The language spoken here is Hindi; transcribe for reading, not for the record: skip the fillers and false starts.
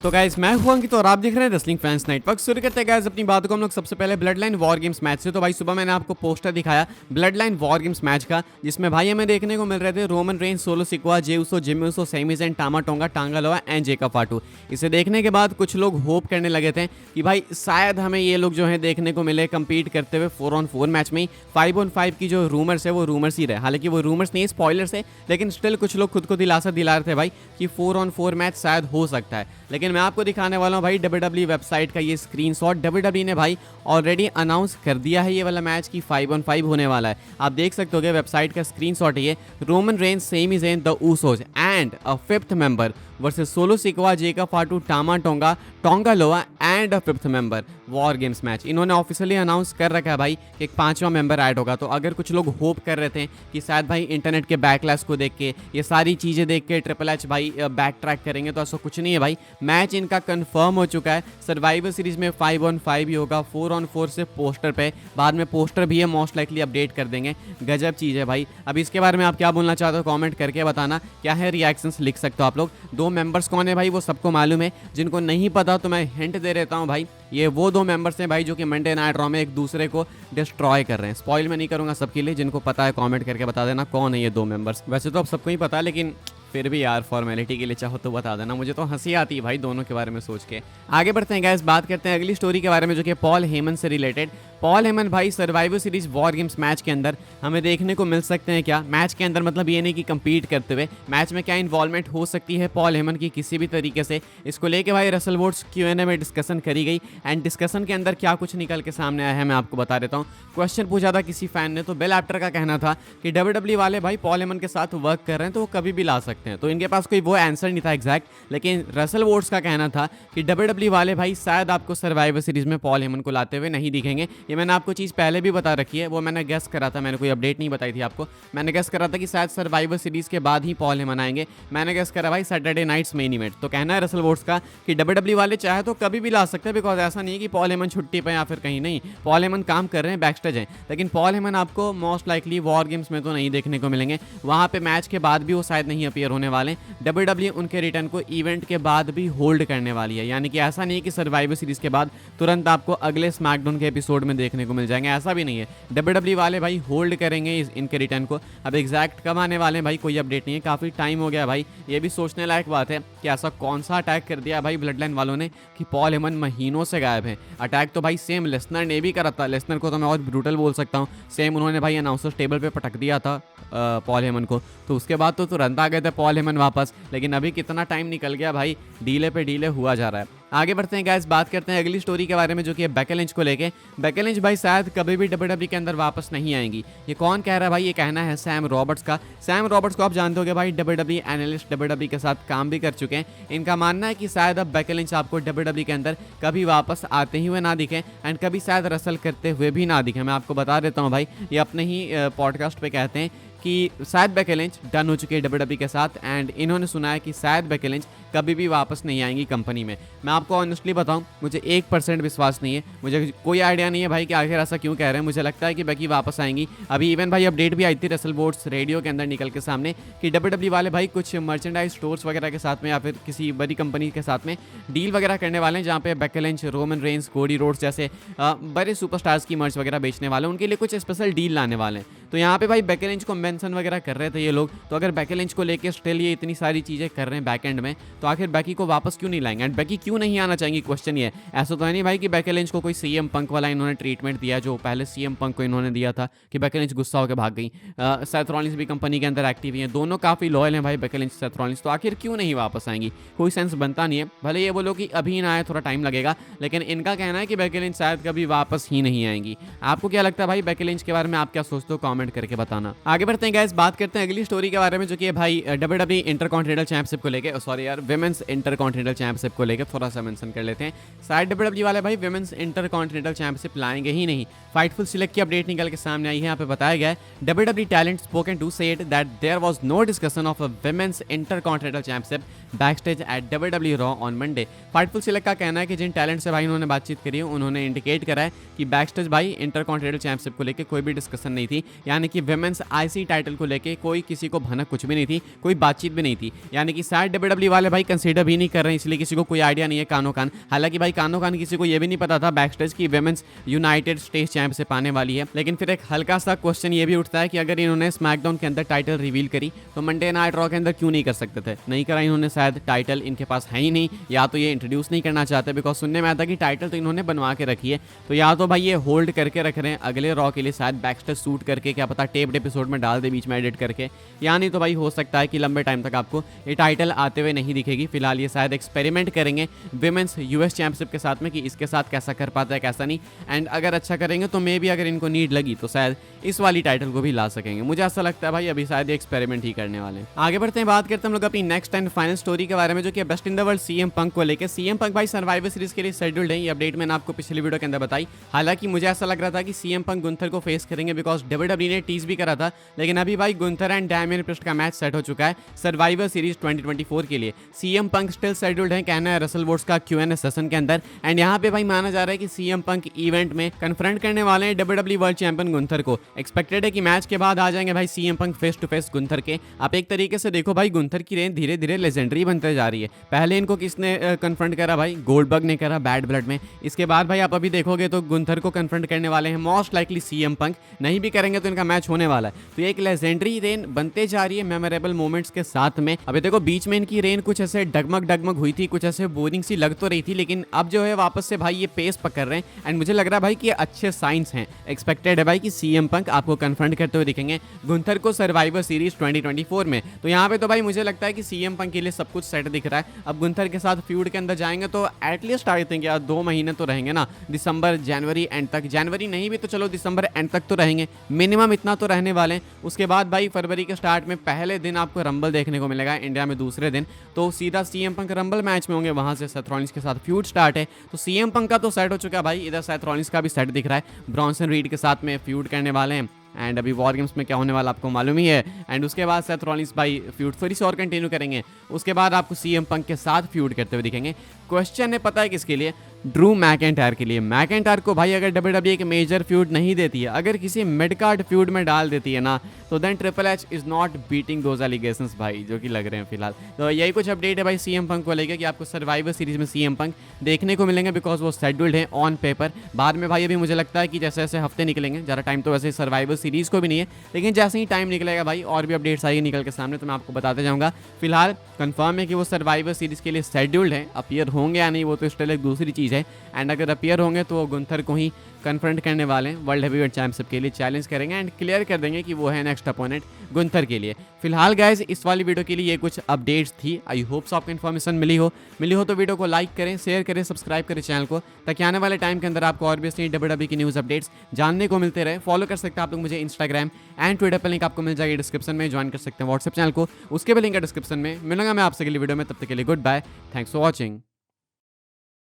तो गाइस मैं हूं अंकित और आप देख रहे हैं रेसलिंग फैंस नेटवर्क। शुरू करते हैं गाइस अपनी बातों को हम लोग सबसे पहले blood line war games match से। तो भाई सुबह मैंने आपको पोस्टर दिखाया blood line war games match का, जिसमें भाई हमें देखने को मिल रहे थे रोमन रेंज, सोलो सिक्वा, जे उसो, Jimmy Uso, semi Zen, टामा tonga, टांगा लोआ एंड जेका फाटू। इसे देखने के बाद कुछ लोग होप करने लगे थे कि भाई शायद हमें ये लोग जो है देखने को मिले कम्पीट करते हुए 4-on-4 मैच में ही। 5-on-5 की जो रूमर्स है वो रूमर्स ही रहे, हालांकि वो रूमर्स नहीं स्पॉयलर्स है, लेकिन स्टिल कुछ लोग खुद को दिलासा दिला रहे थे भाई कि 4-on-4 मैच शायद हो सकता है। लेकिन मैं आपको दिखाने वाला हूं भाई WWE वेबसाइट का ये स्क्रीनशॉट। WWE ने भाई ऑलरेडी अनाउंस कर दिया है ये वाला मैच कि 5-on-5 होने वाला है। आप देख सकते हो वेबसाइट का स्क्रीनशॉट है ये। Roman Reigns, Sami Zayn, the Usos and a fifth member versus Solo Sikoa, Jacob Fatu, Tama Tonga, Tonga Loa and a fifth member war games match. इन्होंने ऑफिशियली अनाउंस कर रखा है भाई कि एक 5वां मेंबर ऐड होगा। तो अगर कुछ लोग होप कर रहे थे कि शायद भाई इंटरनेट के बैकलैश को देख के, ये सारी चीज़ें देख के ट्रिपल एच भाई बैक ट्रैक करेंगे, तो ऐसा कुछ नहीं है भाई। मैच इनका कंफर्म हो चुका है। सर्वाइवर सीरीज में 5-on-5 ही होगा, 4-on-4 से पोस्टर पे, बाद में पोस्टर भी है, मोस्ट लाइकली अपडेट कर देंगे। गजब चीज़ है भाई। अब इसके बारे में आप क्या बोलना चाहते हो कमेंट करके बताना, क्या है रिएक्शंस लिख सकते हो आप लोग। 2 मेंबर्स कौन है भाई वो सबको मालूम है, जिनको नहीं पता तो मैं हिंट दे देता हूँ भाई। ये वो 2 मेंबर्स हैं भाई जो कि मंडे नाइट रॉ में एक दूसरे को डिस्ट्रॉय कर रहे हैं। स्पॉइल मैं नहीं करूँगा सबके लिए, जिनको पता है कमेंट करके बता देना कौन है ये 2 मेंबर्स। वैसे तो अब सबको ही पता है, लेकिन फिर भी यार फॉर्मेलिटी के लिए चाहो तो बता देना। मुझे तो हंसी आती है भाई दोनों के बारे में सोच के। आगे बढ़ते हैं गाइस, बात करते हैं अगली स्टोरी के बारे में जो कि पॉल हेमन से रिलेटेड। पॉल हेमन भाई survivor series war games match के अंदर हमें देखने को मिल सकते हैं क्या मैच के अंदर, मतलब ये नहीं कि कम्पीट करते हुए, मैच में क्या इन्वॉल्वमेंट हो सकती है पॉल हेमन की किसी भी तरीके से। इसको लेके भाई रसल वोट्स Q&A में डिस्कशन करी गई एंड डिस्कशन के अंदर क्या कुछ निकल के सामने आया है मैं आपको बता देता हूँ। क्वेश्चन पूछा था किसी फैन ने, तो बेल एप्टर का कहना था कि WWE वाले भाई पॉल हेमन के साथ वर्क कर रहे हैं तो वो कभी भी ला सकते हैं। तो इनके पास कोई वो आंसर नहीं था एग्जैक्ट, लेकिन रसल वोट्स का कहना था कि WWE वाले भाई शायद आपको सर्वाइवर सीरीज में पॉल हेमन को लाते हुए नहीं दिखेंगे। ये मैंने आपको चीज़ पहले भी बता रखी है, वो मैंने गेस करा था, मैंने कोई अपडेट नहीं बताई थी आपको। मैंने गेस करा था कि शायद सर्वाइवर सीरीज के बाद ही पॉल हेमन आएंगे। मैंने गेस करा भाई सैटरडे नाइट्स मेन इवेंट। तो कहना है रसल वोट्स का कि WWE वाले चाहे तो कभी भी ला सकते हैं, बिकॉज ऐसा नहीं है कि पॉल हेमन छुट्टी पे या फिर कहीं नहीं, पॉल हेमन काम कर रहे हैं, बैकस्टेज हैं। लेकिन पॉल हेमन आपको मोस्ट लाइकली वॉर गेम्स में तो नहीं देखने को मिलेंगे, वहाँ पे मैच के बाद भी वो शायद नहीं अपीयर होने वाले। WWE उनके रिटर्न को इवेंट के बाद भी होल्ड करने वाली है, यानी कि ऐसा नहीं है कि सर्वाइवर सीरीज के बाद तुरंत आपको अगले स्मैकडाउन के एपिसोड में देखने को मिल जाएंगे, ऐसा भी नहीं है। WWE वाले भाई होल्ड करेंगे इनके रिटर्न को। अब एग्जैक्ट कब आने वाले हैं भाई कोई अपडेट नहीं है, काफ़ी टाइम हो गया भाई। ये भी सोचने लायक बात है कि ऐसा कौन सा अटैक कर दिया भाई ब्लड लाइन वालों ने कि पॉल हेमन महीनों से गायब है। अटैक तो भाई सेम लेसनर ने भी करा था, लेसनर को तो मैं और ब्रूटल बोल सकता हूँ। सेम उन्होंने भाई अनाउंसर्स टेबल पे पटक दिया था पॉल हेमन को, तो उसके बाद तो तुरंत आ गए थे पॉल हेमन वापस। लेकिन अभी कितना टाइम निकल गया भाई, डीले पे डीले हुआ जा रहा है। आगे बढ़ते हैं गाइस, बात करते हैं अगली स्टोरी के बारे में जो कि बेकी लिंच को लेके। बेकी लिंच भाई शायद कभी भी WWE के अंदर वापस नहीं आएंगी। ये कौन कह रहा है भाई, ये कहना है सैम रॉबर्ट्स का। सैम रॉबर्ट्स को आप जानते होगे भाई, WWE एनालिस्ट, WWE के साथ काम भी कर चुके हैं। इनका मानना है कि शायद अब बेकी लिंच आपको WWE के अंदर कभी वापस आते ही हुए ना दिखें एंड कभी शायद रसल करते हुए भी ना दिखें। मैं आपको बता देता हूँ भाई, ये अपने ही पॉडकास्ट पे कहते हैं कि शायद बेकी लिंच डन हो चुके हैं WWE के साथ एंड इन्होंने सुना है कि शायद बेकी लिंच कभी भी वापस नहीं आएंगी कंपनी में। मैं आपको ऑनेस्टली बताऊं, मुझे 1% विश्वास नहीं है, मुझे कोई आइडिया नहीं है भाई कि आखिर ऐसा क्यों कह रहे हैं। मुझे लगता है कि बेकी वापस आएंगी। अभी इवन भाई अपडेट भी आई थी रसल वोट्स रेडियो के अंदर निकल के सामने कि WWE वाले भाई कुछ मर्चेंडाइज स्टोर्स वगैरह के साथ में या फिर किसी बड़ी कंपनी के साथ में डील वगैरह करने वाले हैं, जहाँ पे Becky Lynch, Roman Reigns, Cody Rhodes जैसे बड़े सुपरस्टार्स की मर्च वगैरह बेचने वाले हैं, उनके लिए कुछ स्पेशल डील लाने वाले हैं। तो यहाँ पे भाई बेकी लिंच को मेंशन वगैरह कर रहे थे ये लोग। तो अगर बेकी लिंच को लेके स्टिल ये इतनी सारी चीज़ें कर रहे हैं बैक एंड में, तो आखिर बेकी को वापस क्यों नहीं लाएंगे एंड बेकी क्यों नहीं आना चाहेंगी, क्वेश्चन ये है। ऐसा तो है नहीं भाई कि बेकी लिंच को कोई CM पंक वाला इन्होंने ट्रीटमेंट दिया जो पहले CM पंक को इन्होंने दिया था कि बेकी लिंच गुस्सा होकर भाग गई। सेथ रॉलिंस भी कंपनी के अंदर एक्टिव हैं, दोनों काफ़ी लॉयल हैं भाई बेकी लिंच, सेथ रॉलिंस। तो आखिर क्यों नहीं वापस आएंगी, कोई सेंस बनता नहीं है। भले ये बोलो कि अभी ना आए, थोड़ा टाइम लगेगा, लेकिन इनका कहना है कि बेकी लिंच शायद कभी वापस ही नहीं आएंगी। आपको क्या लगता है भाई बेकी लिंच के बारे में, आप क्या सोचते हो कमेंट करके बताना। आगे बढ़ते हैं गाइस, बात करते हैं अगली स्टोरी के बारे में जो कि भाई WWE इंटरकॉन्टिनेंटल चैंपियनशिप को लेके, सॉरी यार विमेंस इंटरकॉन्टिनेंटल चैंपियनशिप को लेके थोड़ा सा मेंशन कर लेते हैं। शायद WWE वाले भाई विमेंस इंटरकॉन्टिनेंटल चैंपियनशिप लाएंगे ही नहीं। फाइटफुल सिलेक्ट की अपडेट निकल के सामने आई है, यहाँ पे बताया गया है WWE talent spoken to said that there was no discussion of a women's intercontinental championship backstage at WWE Raw on Monday. Fightful Select का कहना है कि जिन टैलेंट से भाई उन्होंने बातचीत करी है उन्होंने इंडिकेट करा है कि बैक स्टेज भाई इंटरकॉन्टिनेंटल चैंपियनशिप को लेकर कोई भी डिस्कशन नहीं थी, यानी कि विमेंस IC टाइटल को लेकर कोई किसी को भनक कुछ भी नहीं थी, कोई बातचीत भी नहीं थी, यानी कि शायद WWE वाले भाई कंसीडर भी नहीं कर रहे हैं, इसलिए किसी को कोई आइडिया नहीं है कानो कान। हालांकि भाई कानो कान किसी को ये भी नहीं पता था बैक स्टेज की विमेंस यूनाइटेड स्टेट्स चैंपियनशिप आने वाली है। लेकिन फिर एक हल्का सा क्वेश्चन ये भी उठता है कि अगर इन्होंने स्मैकडाउन के अंदर टाइटल रिवील करी तो मंडे नाइट रॉ के अंदर क्यों नहीं कर सकते थे? नहीं करा इन्होंने, शायद टाइटल इनके पास है ही नहीं, या तो ये इंट्रोड्यूस नहीं करना चाहते, बिकॉज सुनने में आता कि टाइटल तो इन्होंने बनवा के रखी है, तो या तो भाई ये होल्ड करके रख रहे हैं अगले रॉ के लिए, शायद बैकस्टेज शूट करके क्या पता टेप्ड एपिसोड में डाल दे बीच में एडिट करके, या नहीं तो भाई हो सकता है कि लंबे टाइम तक आपको ये टाइटल आते हुए नहीं दिखेगी। फिलहाल ये शायद एक्सपेरिमेंट करेंगे विमेंस US चैंपियनशिप के साथ में कि इसके साथ कैसा कर पाता है कैसा नहीं, एंड अगर अच्छा करेंगे तो मे भी अगर इनको नीड लगी तो शायद इस वाली टाइटल को भी ला सकेंगे। मुझे ऐसा लगता है भाई अभी शायद एक्सपेरिमेंट ही करने वाले हैं। आगे बढ़ते हैं, बात करते हैं हम लोग अपनी नेक्स्ट एंड फाइनल स्टोरी के बारे में, जो कि best in the world CM पंक को लेकर। CM पंक भाई सर्वाइवर सीरीज के लिए शेड्यूल्ड है, ये अपडेट मैंने आपको पिछली वीडियो के अंदर बताई। हालांकि मुझे ऐसा लग रहा था कि CM पंक गुंथर को फेस करेंगे, बिकॉज WWE ने टीज भी करा था, लेकिन अभी भाई गुंथर एंड डैमियन प्रिस्ट का मैच सेट हो चुका है सर्वाइवर सीरीज 2024 के लिए। CM पंक स्टिल शेड्यूल्ड है, कहना है रसल वोड्स का Q&A सेशन के अंदर, एंड यहाँ पे भाई माना जा रहा है कि CM पंक इवेंट में कन्फ्रंट करने वाले हैं WWE वर्ल्ड चैंपियन गुंथर को। एक्सपेक्टेड है कि मैच के बाद आ जाएंगे भाई CM Punk face to face Gunther के। आप एक तरीके से देखो भाई गुंथर की रेंज धीरे धीरे लेजेंडरी बनते जा रही है। पहले इनको किसने कन्फ्रंट करा भाई? गोल्डबर्ग ने करा बैड ब्लड में। इसके बाद भाई आप अभी देखोगे तो गुंथर को कन्फ्रंट करने वाले हैं मोस्ट लाइकली CM पंक, नहीं भी करेंगे तो इनका मैच होने वाला है। तो ये एक लेजेंडरी रेन बनते जा रही है मेमोरेबल मोमेंट्स के साथ में। अभी देखो बीच में इनकी रेन कुछ ऐसे डगमग हुई थी, कुछ ऐसे बोरिंग सी लग तो रही थी, लेकिन अब जो है वापस से भाई ये पेस पकड़ रहे हैं, एंड मुझे लग रहा है भाई कि ये अच्छे साइंस हैं। एक्सपेक्टेड है भाई कि CM पंक आपको कन्फ्रंट करते हुए दिखेंगे गुंथर को सर्वाइवर सीरीज 2024 में। तो यहाँ पे तो भाई मुझे लगता है कि CM पंक के लिए सब कुछ सेट दिख रहा है। अब गुंथर के साथ फ्यूड के अंदर जाएंगे तो एटलीस्ट आई थिंक यार 2 महीने तो रहेंगे ना, दिसंबर जनवरी एंड तक, जनवरी नहीं भी तो चलो दिसंबर एंड तक तो रहेंगे, मिनिमम इतना तो रहने वाले हैं। उसके बाद भाई फरवरी के स्टार्ट में पहले दिन आपको रंबल देखने को मिलेगा इंडिया में, दूसरे दिन तो सीधा CM पंक रंबल मैच में होंगे, वहां से सेथ रॉलिंस के साथ फ्यूड स्टार्ट है। तो CM पंक का तो सेट हो चुका है भाई, इधर सेथ रॉलिंस का भी सेट दिख रहा है, ब्रॉन्सन रीड के साथ में फ्यूड करने वाले हैं, एंड अभी वॉर गेम्स में क्या होने वाला आपको मालूम ही है। एंड उसके बाद सेथ रॉलिंस भाई फ्यूड थोड़ी सी और कंटिन्यू करेंगे, उसके बाद आपको CM पंक के साथ फ्यूड करते हुए दिखेंगे। क्वेश्चन है पता है किसके लिए? ड्रू मैकेंटायर के लिए। मैकेंटायर को भाई अगर WWE एक मेजर फ्यूड नहीं देती है, अगर किसी मिड कार्ड फ्यूड में डाल देती है ना, तो then Triple H is not beating those allegations भाई, जो कि लग रहे हैं फिलहाल। तो यही कुछ अपडेट है भाई CM पंक को लेकर कि आपको सर्वाइवर सीरीज में CM पंक देखने को मिलेंगे, बिकॉज वो शेड्यूल्ड है ऑन पेपर। बाद में भाई अभी मुझे लगता है कि जैसे जैसे हफ्ते निकलेंगे, ज़्यादा टाइम तो वैसे सर्वाइवर सीरीज को भी नहीं है, लेकिन जैसे ही टाइम निकलेगा भाई और भी अपडेट्स आएगी निकल के सामने तो मैं आपको बताते जाऊँगा। फिलहाल कंफर्म है कि वो सर्वाइवर सीरीज के लिए शेड्यूल्ड है, अपीयर होंगे या नहीं वो तो स्टिल एक दूसरी चीज़ है। एंड अगर अपीयर होंगे तो वो गुंथर को ही कन्फ्रंट करने वाले हैं, वर्ल्ड हेवीवेट चैंपियनशिप के लिए चैलेंज करेंगे एंड क्लियर कर देंगे कि वो है नेक्स्ट अपोनेंट गुंथर के लिए। फिलहाल गाइस इस वाली वीडियो के लिए ये कुछ अपडेट्स थी। आई होप सो आपको इन्फॉर्मेशन मिली हो तो वीडियो को लाइक करें, शेयर करें, सब्सक्राइब करें चैनल को, ताकि आने वाले टाइम के अंदर आपको और भी WWE की न्यूज़ अपडेट्स जानने को मिलते रहे। फॉलो कर सकते हैं आप लोग मुझे इंस्टाग्राम एंड ट्विटर पर, लिंक आपको मिल जाएगी डिस्क्रिप्शन में। ज्वाइन कर सकते हैं व्हाट्सएप चैनल को, उसके भी लिंक है डिस्क्रिप्शन में। मिलूंगा मैं आपसे अगली वीडियो में, तब तक के लिए goodbye, thanks for watching.